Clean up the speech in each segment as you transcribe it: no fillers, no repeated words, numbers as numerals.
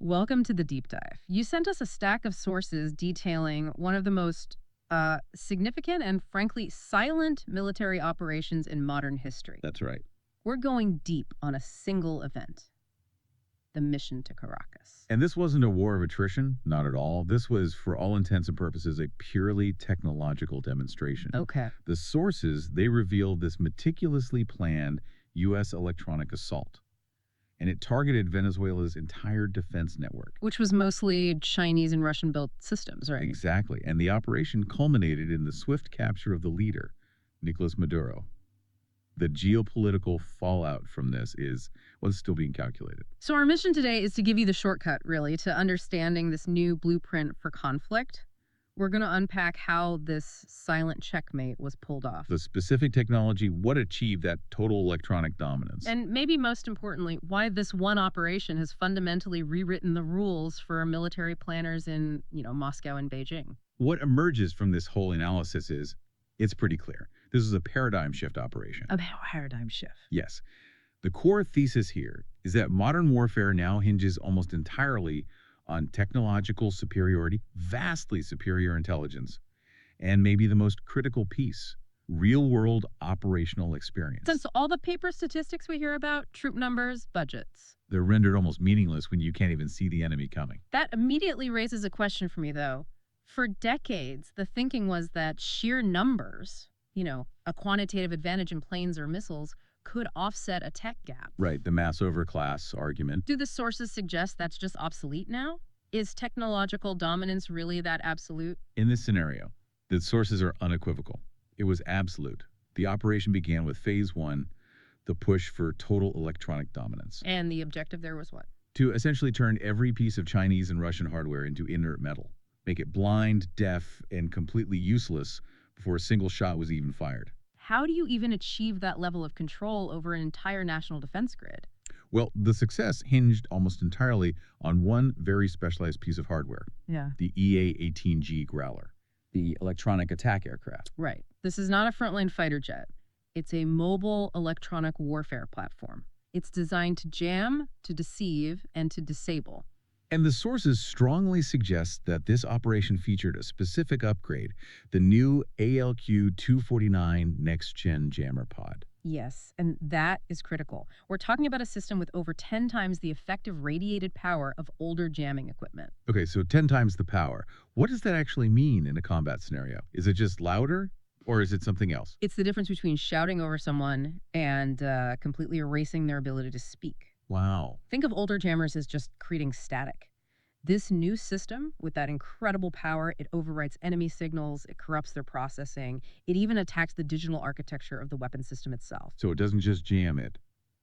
Welcome to the deep dive. You sent us a stack of sources detailing one of the most significant and frankly silent military operations in modern history. That's right. We're going deep on a single event, the mission to Caracas. And this wasn't a war of attrition, not at all. This was, for all intents and purposes, a purely technological demonstration. Okay. The sources, they revealed this meticulously planned U.S. electronic assault, and it targeted Venezuela's entire defense network. Which was mostly Chinese and Russian built systems, right? Exactly. And the operation culminated in the swift capture of the leader, Nicolas Maduro. The geopolitical fallout from this was still being calculated. So our mission today is to give you the shortcut, really, to understanding this new blueprint for conflict. We're going to unpack how this silent checkmate was pulled off. The specific technology, what achieved that total electronic dominance. And maybe most importantly, why this one operation has fundamentally rewritten the rules for military planners in, Moscow and Beijing. What emerges from this whole analysis is, it's pretty clear. This is a paradigm shift operation. A paradigm shift. Yes. The core thesis here is that modern warfare now hinges almost entirely on technological superiority, vastly superior intelligence, and maybe the most critical piece, real-world operational experience. Since all the paper statistics we hear about, troop numbers, budgets, they're rendered almost meaningless when you can't even see the enemy coming. That immediately raises a question for me, though. For decades, the thinking was that sheer numbers, a quantitative advantage in planes or missiles, could offset a tech gap. Right, the mass overclass argument. Do the sources suggest that's just obsolete now? Is technological dominance really that absolute? In this scenario, the sources are unequivocal. It was absolute. The operation began with phase one, the push for total electronic dominance. And the objective there was what? To essentially turn every piece of Chinese and Russian hardware into inert metal, make it blind, deaf, and completely useless before a single shot was even fired. How do you even achieve that level of control over an entire national defense grid? Well, the success hinged almost entirely on one very specialized piece of hardware. Yeah. The EA-18G Growler, the electronic attack aircraft. Right. This is not a frontline fighter jet. It's a mobile electronic warfare platform. It's designed to jam, to deceive, and to disable. And the sources strongly suggest that this operation featured a specific upgrade, the new ALQ-249 Next-Gen Jammer Pod. Yes, and that is critical. We're talking about a system with over 10 times the effective radiated power of older jamming equipment. Okay, so 10 times the power. What does that actually mean in a combat scenario? Is it just louder, or is it something else? It's the difference between shouting over someone and completely erasing their ability to speak. Wow. Think of older jammers as just creating static. This new system, with that incredible power, it overwrites enemy signals, it corrupts their processing, it even attacks the digital architecture of the weapon system itself. So it doesn't just jam it,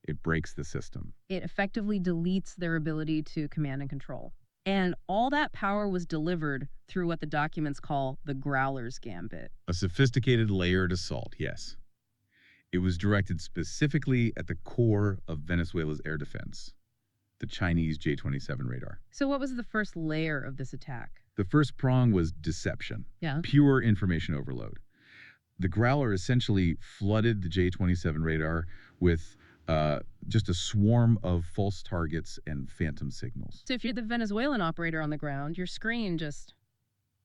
it breaks the system. It effectively deletes their ability to command and control. And all that power was delivered through what the documents call the Growler's Gambit. A sophisticated layered assault, yes. It was directed specifically at the core of Venezuela's air defense, the Chinese J-27 radar. So what was the first layer of this attack? The first prong was deception, Yeah. pure information overload. The Growler essentially flooded the J-27 radar with just a swarm of false targets and phantom signals. So if you're the Venezuelan operator on the ground, your screen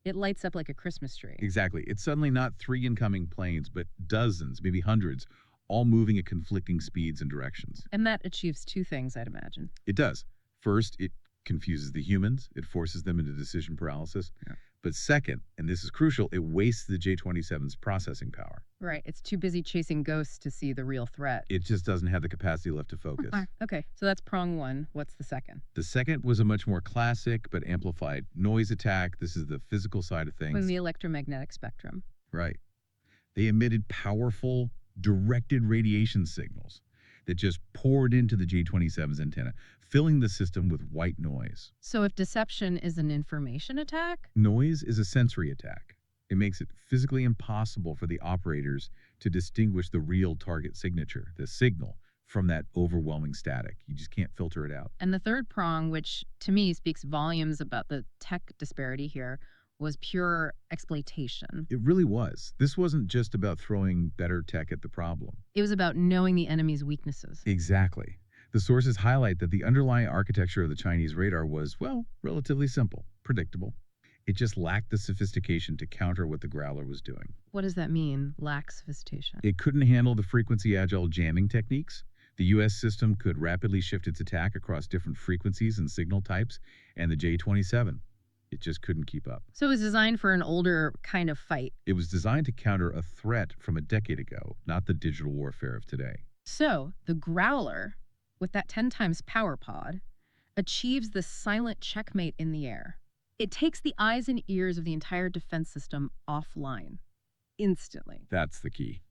it lights up like a Christmas tree. Exactly. It's suddenly not 3 incoming planes, but dozens, maybe hundreds, all moving at conflicting speeds and directions. And that achieves two things, I'd imagine. It does. First, it confuses the humans. It forces them into decision paralysis. Yeah. But second, and this is crucial, it wastes the J-27's processing power. Right. It's too busy chasing ghosts to see the real threat. It just doesn't have the capacity left to focus. Okay, so that's prong one. What's the second? The second was a much more classic but amplified noise attack. This is the physical side of things. From the electromagnetic spectrum. Right. They emitted powerful, directed radiation signals that just poured into the J-27's antenna, filling the system with white noise. So if deception is an information attack? Noise is a sensory attack. It makes it physically impossible for the operators to distinguish the real target signature, the signal, from that overwhelming static. You just can't filter it out. And the third prong, which to me speaks volumes about the tech disparity here, was pure exploitation. It really was. This wasn't just about throwing better tech at the problem. It was about knowing the enemy's weaknesses. Exactly. The sources highlight that the underlying architecture of the Chinese radar was, well, relatively simple, predictable. It just lacked the sophistication to counter what the Growler was doing. What does that mean, lack sophistication? It couldn't handle the frequency agile jamming techniques. The U.S. system could rapidly shift its attack across different frequencies and signal types, and the J-27, it just couldn't keep up. So it was designed for an older kind of fight. It was designed to counter a threat from a decade ago, not the digital warfare of today. So the Growler, with that 10 times power pod, achieves the silent checkmate in the air. It takes the eyes and ears of the entire defense system offline, instantly. That's the key.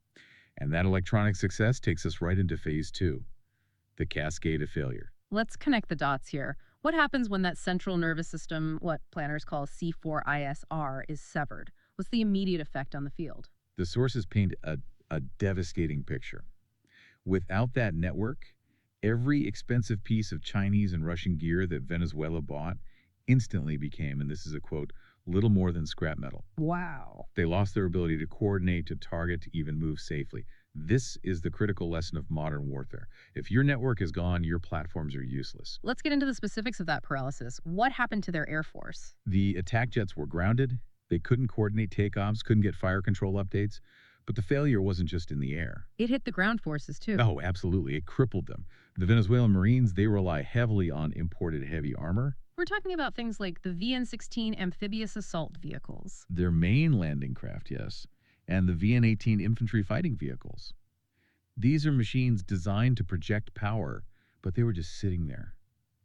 And that electronic success takes us right into phase 2, the cascade of failure. Let's connect the dots here. What happens when that central nervous system, what planners call C4ISR, is severed? What's the immediate effect on the field? The sources paint a devastating picture. Without that network, every expensive piece of Chinese and Russian gear that Venezuela bought instantly became, and this is a quote, little more than scrap metal. Wow. They lost their ability to coordinate, to target, to even move safely. This is the critical lesson of modern warfare. If your network is gone, your platforms are useless. Let's get into the specifics of that paralysis. What happened to their air force? The attack jets were grounded. They couldn't coordinate takeoffs, couldn't get fire control updates. But the failure wasn't just in the air. It hit the ground forces, too. Oh, absolutely. It crippled them. The Venezuelan Marines, they rely heavily on imported heavy armor. We're talking about things like the VN-16 amphibious assault vehicles. Their main landing craft, yes, and the VN-18 infantry fighting vehicles. These are machines designed to project power, but they were just sitting there,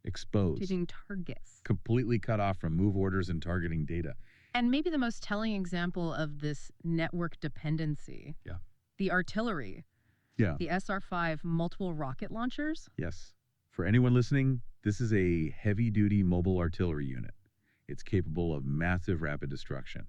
exposed, Hitting targets. completely cut off from move orders and targeting data. And maybe the most telling example of this network dependency. Yeah. The artillery. Yeah. The SR-5 multiple rocket launchers. Yes. For anyone listening, this is a heavy-duty mobile artillery unit. It's capable of massive rapid destruction.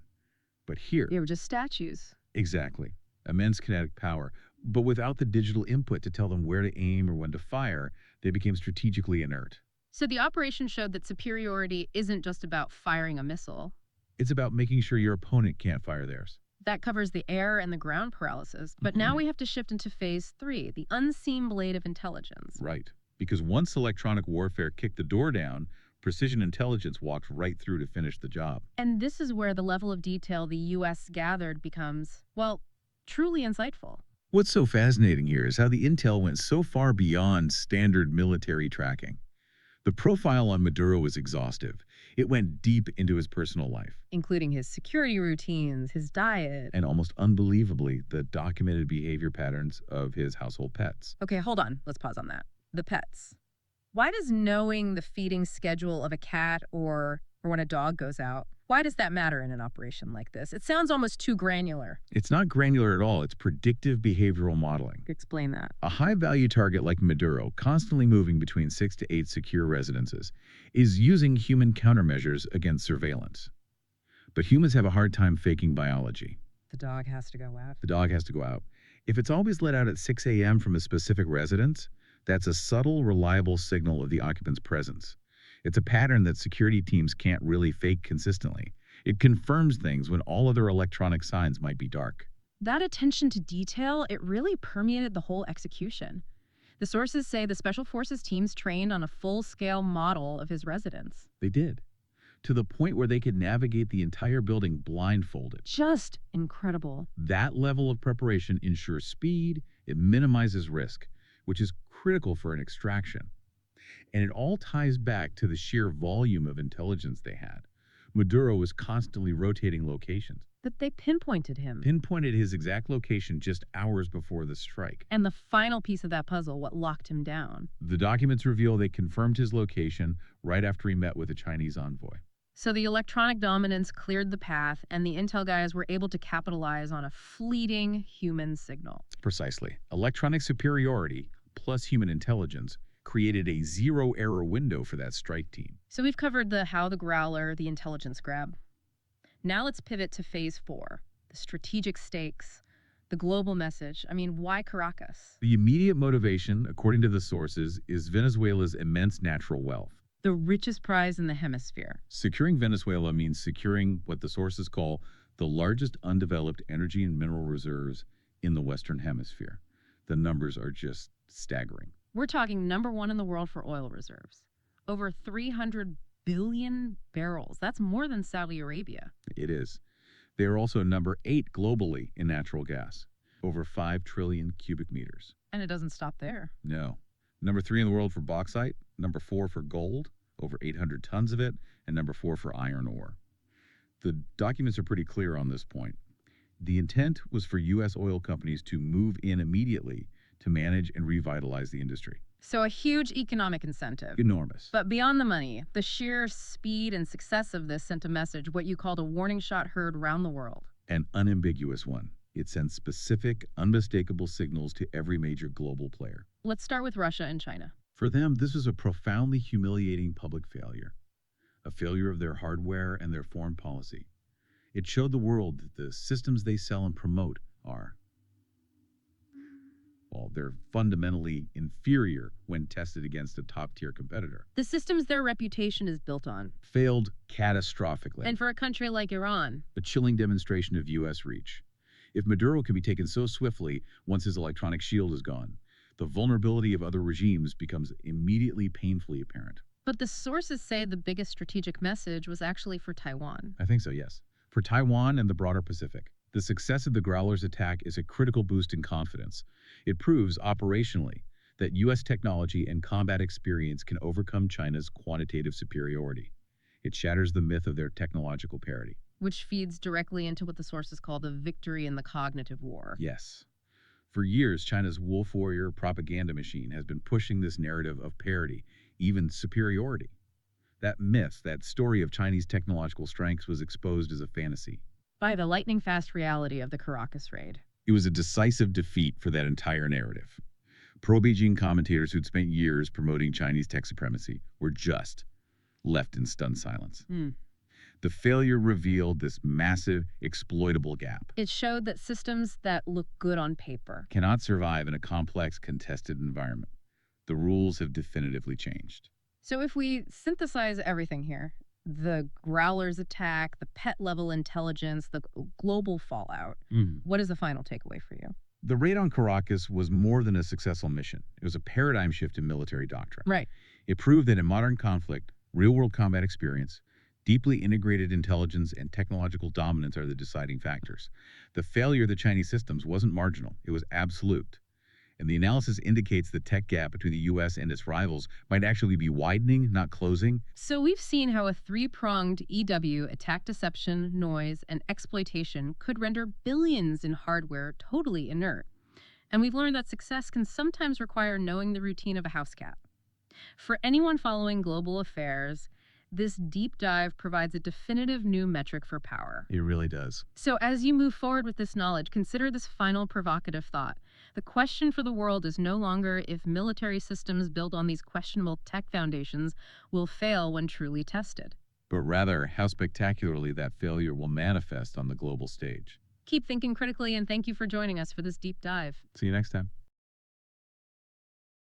But here... They were just statues. Exactly. Immense kinetic power. But without the digital input to tell them where to aim or when to fire, they became strategically inert. So the operation showed that superiority isn't just about firing a missile. It's about making sure your opponent can't fire theirs. That covers the air and the ground paralysis. But now we have to shift into phase 3, the unseen blade of intelligence. Right. Because once electronic warfare kicked the door down, precision intelligence walked right through to finish the job. And this is where the level of detail the U.S. gathered becomes, well, truly insightful. What's so fascinating here is how the intel went so far beyond standard military tracking. The profile on Maduro was exhaustive. It went deep into his personal life. Including his security routines, his diet. And almost unbelievably, the documented behavior patterns of his household pets. Okay, hold on. Let's pause on that. The pets. Why does knowing the feeding schedule of a cat or when a dog goes out, why does that matter in an operation like this? It sounds almost too granular. It's not granular at all. It's predictive behavioral modeling. Explain that. A high-value target like Maduro, constantly moving between 6 to 8 secure residences, is using human countermeasures against surveillance. But humans have a hard time faking biology. The dog has to go out. The dog has to go out. If it's always let out at 6 a.m. from a specific residence, that's a subtle, reliable signal of the occupant's presence. It's a pattern that security teams can't really fake consistently. It confirms things when all other electronic signs might be dark. That attention to detail, it really permeated the whole execution. The sources say the Special Forces teams trained on a full-scale model of his residence. They did, to the point where they could navigate the entire building blindfolded. Just incredible. That level of preparation ensures speed, it minimizes risk, which is critical for an extraction. And it all ties back to the sheer volume of intelligence they had. Maduro was constantly rotating locations. That they pinpointed him. Pinpointed his exact location just hours before the strike. And the final piece of that puzzle, what locked him down. The documents reveal they confirmed his location right after he met with a Chinese envoy. So the electronic dominance cleared the path, and the intel guys were able to capitalize on a fleeting human signal. Precisely. Electronic superiority plus human intelligence created a zero-error window for that strike team. So we've covered the how, the growler, the intelligence grab. Now let's pivot to phase 4, the strategic stakes, the global message. I mean, why Caracas? The immediate motivation, according to the sources, is Venezuela's immense natural wealth. The richest prize in the hemisphere. Securing Venezuela means securing what the sources call the largest undeveloped energy and mineral reserves in the Western Hemisphere. The numbers are just staggering. We're talking #1 in the world for oil reserves. Over 300 billion barrels. That's more than Saudi Arabia. It is. They are also number 8 globally in natural gas, over 5 trillion cubic meters. And it doesn't stop there. No. Number 3 in the world for bauxite, number 4 for gold, over 800 tons of it, and number 4 for iron ore. The documents are pretty clear on this point. The intent was for U.S. oil companies to move in immediately to manage and revitalize the industry. So a huge economic incentive. Enormous. But beyond the money, the sheer speed and success of this sent a message, what you called a warning shot heard around the world. An unambiguous one. It sends specific, unmistakable signals to every major global player. Let's start with Russia and China. For them, this was a profoundly humiliating public failure, a failure of their hardware and their foreign policy. It showed the world that the systems they sell and promote are, well, they're fundamentally inferior when tested against a top-tier competitor. The systems their reputation is built on. Failed catastrophically. And for a country like Iran, a chilling demonstration of U.S. reach. If Maduro can be taken so swiftly once his electronic shield is gone, the vulnerability of other regimes becomes immediately painfully apparent. But the sources say the biggest strategic message was actually for Taiwan. I think so, yes. For Taiwan and the broader Pacific, the success of the Growler's attack is a critical boost in confidence. It proves operationally that U.S. technology and combat experience can overcome China's quantitative superiority. It shatters the myth of their technological parity. Which feeds directly into what the sources call the victory in the cognitive war. Yes. For years, China's wolf warrior propaganda machine has been pushing this narrative of parity, even superiority. That myth, that story of Chinese technological strengths was exposed as a fantasy. By the lightning-fast reality of the Caracas raid. It was a decisive defeat for that entire narrative. Pro-Beijing commentators who'd spent years promoting Chinese tech supremacy were just left in stunned silence. The failure revealed this massive, exploitable gap. It showed that systems that look good on paper cannot survive in a complex, contested environment. The rules have definitively changed. So if we synthesize everything here, the Growler's attack, the pet-level intelligence, the global fallout, what is the final takeaway for you? The raid on Caracas was more than a successful mission. It was a paradigm shift in military doctrine. Right. It proved that in modern conflict, real-world combat experience, deeply integrated intelligence, and technological dominance are the deciding factors. The failure of the Chinese systems wasn't marginal. It was absolute. And the analysis indicates the tech gap between the U.S. and its rivals might actually be widening, not closing. So we've seen how a three-pronged EW, attack, deception, noise, and exploitation, could render billions in hardware totally inert. And we've learned that success can sometimes require knowing the routine of a house cat. For anyone following global affairs, this deep dive provides a definitive new metric for power. It really does. So as you move forward with this knowledge, consider this final provocative thought. The question for the world is no longer if military systems built on these questionable tech foundations will fail when truly tested, but rather how spectacularly that failure will manifest on the global stage. Keep thinking critically, and thank you for joining us for this deep dive. See you next time.